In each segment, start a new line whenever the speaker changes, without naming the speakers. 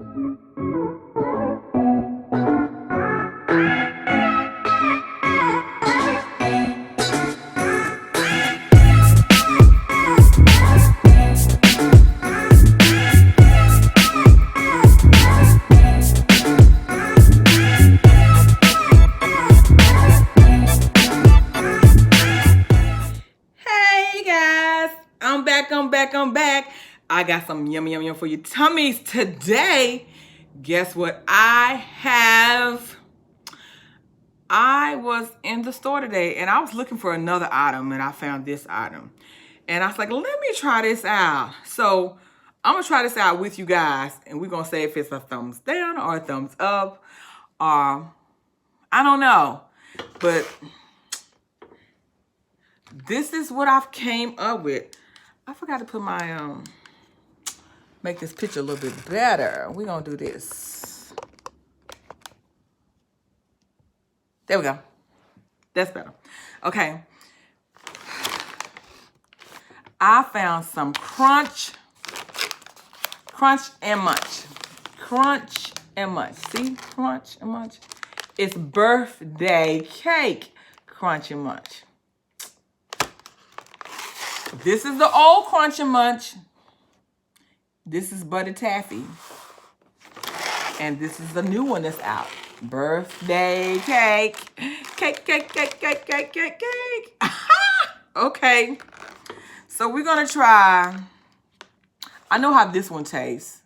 I'm back. I got some yum for your tummies today. Guess what I have? I was in the store today and I was looking for another item and I found this item. And I was like, let me try this out. So I'm gonna try this out with you guys and we're gonna say if it's a thumbs down or a thumbs up or I don't know. But this is what I've came up with. I forgot to put my make this picture a little bit better. We're gonna do this. There we go. That's better. Okay. I found some Crunch and Munch. Crunch and Munch. See? Crunch and Munch. It's birthday cake. Crunch and Munch. This is the old Crunch and Munch. This is Butter Taffy. And this is the new one that's out. Birthday cake. Cake. Okay. So we're going to try. I know how this one tastes.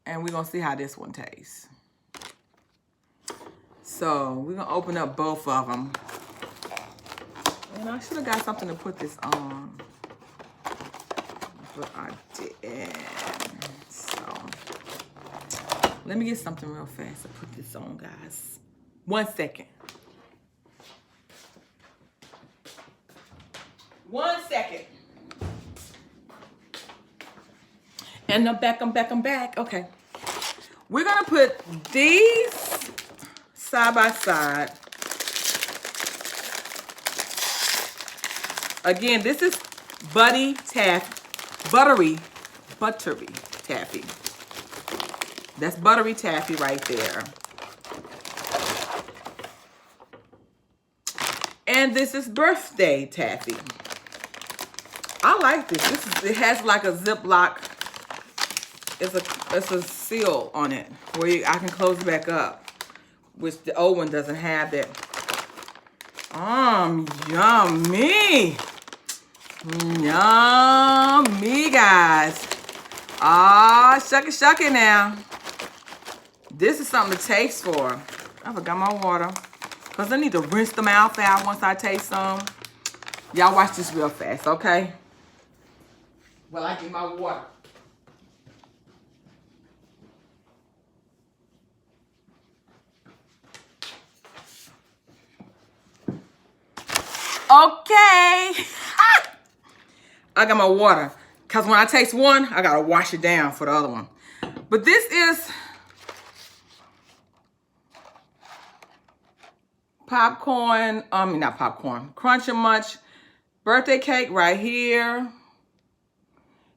And we're going to see how this one tastes. So we're going to open up both of them. And I should have got something to put this on. But I didn't. So let me get something real fast to put this on, guys. 1 second. 1 second. And I'm back. Okay. We're going to put these side by side. Again, this is Buttery Taffy. That's Buttery Taffy right there. And this is Birthday Taffy. I like this. It has like a Ziploc. It's a seal on it where I can close it back up, which the old one doesn't have that. Yummy. Yummy, guys. Ah, shuck it now. This is something to taste for. I forgot my water. Because I need to rinse the mouth out once I taste some. Y'all watch this real fast, okay? Well, I get my water. Okay. I got my water. Because when I taste one, I got to wash it down for the other one. But this is popcorn. Not popcorn. Crunch and Munch birthday cake right here.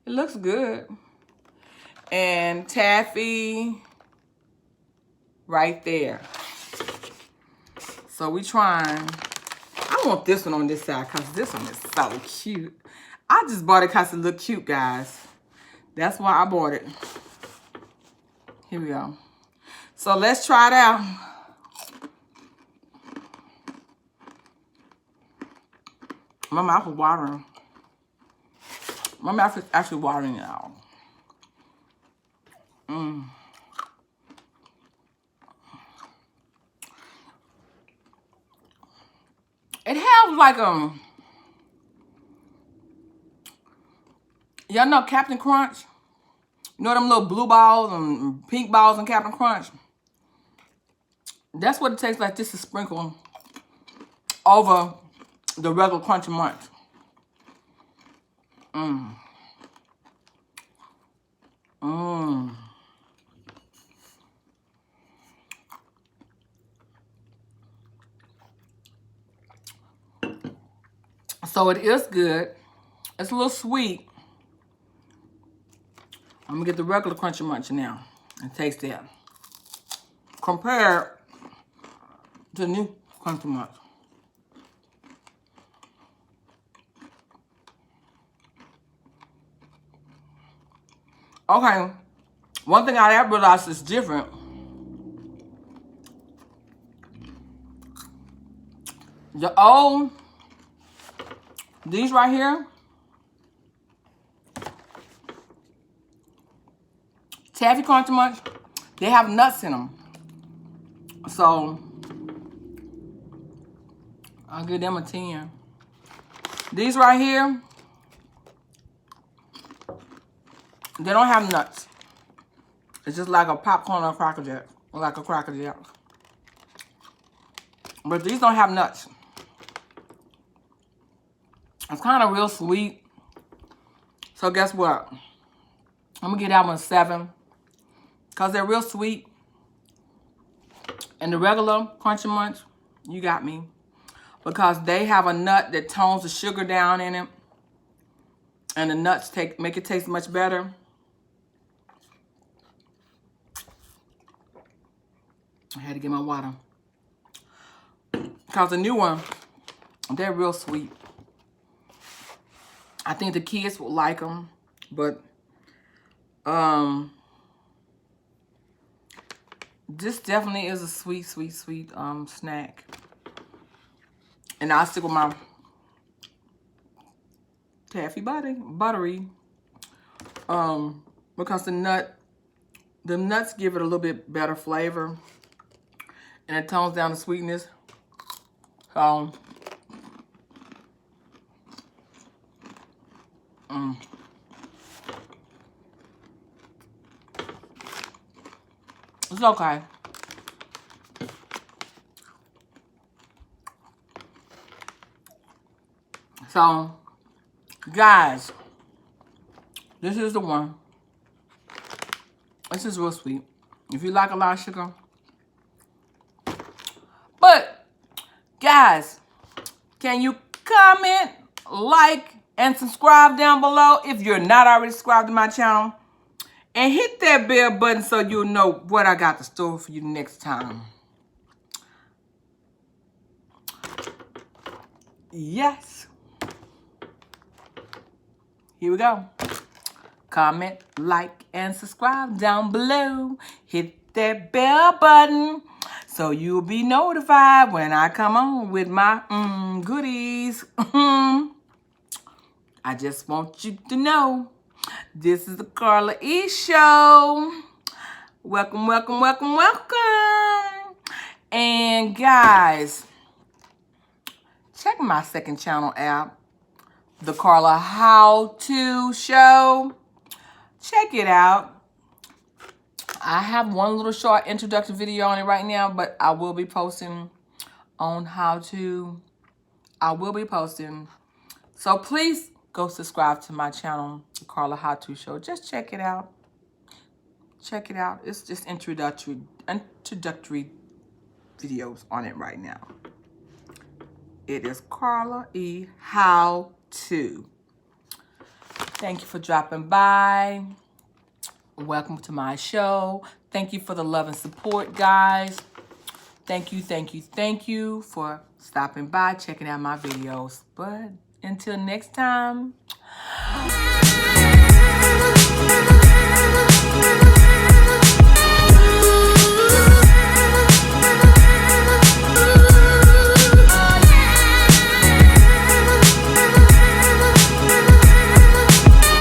It looks good. And taffy right there. So we trying. I want this one on this side because this one is so cute. I just bought it because it looked cute, guys. That's why I bought it. Here we go. So let's try it out. My mouth is watering. My mouth is actually watering now. It has like y'all know Captain Crunch? You know them little blue balls and pink balls in Captain Crunch? That's what it tastes like. This is sprinkled over the regular Crunch and Munch. So it is good. It's a little sweet. I'm gonna get the regular Crunchy Munch now and taste that. Compared to the new Crunchy Munch. Okay, one thing I have realized is different. The old, these right here, Toffee Crunchy Munch, they have nuts in them. So, I'll give them a 10. These right here, they don't have nuts. It's just like a popcorn or a Cracker Jack, or like a Cracker Jack. But these don't have nuts. It's kind of real sweet. So guess what? I'm gonna give that one a 7. Because they're real sweet. And the regular Crunchy Munch, you got me. Because they have a nut that tones the sugar down in it. And the nuts make it taste much better. I had to get my water. Because the new one, they're real sweet. I think the kids will like them, but this definitely is a sweet, sweet, sweet snack. And I'll stick with my Toffee Buttery, because the nuts give it a little bit better flavor, and it tones down the sweetness. So. It's okay. So, guys, this is the one. This is real sweet. If you like a lot of sugar. But, guys, can you comment, like, and subscribe down below if you're not already subscribed to my channel? And hit that bell button so you'll know what I got to store for you next time. Yes. Here we go. Comment, like, and subscribe down below. Hit that bell button so you'll be notified when I come on with my goodies. I just want you to know, this is the Carla E Show. Welcome, welcome, welcome, welcome. And guys, check my second channel out, the Carla How To Show. Check it out. I have one little short introduction video on it right now, but I will be posting on how to. I will be posting. So please go subscribe to my channel, the Carla How To Show. Just check it out. Check it out. It's just introductory videos on it right now. It is Carla E How To. Thank you for dropping by. Welcome to my show. Thank you for the love and support, guys. Thank you, thank you, thank you for stopping by, checking out my videos. But until next time.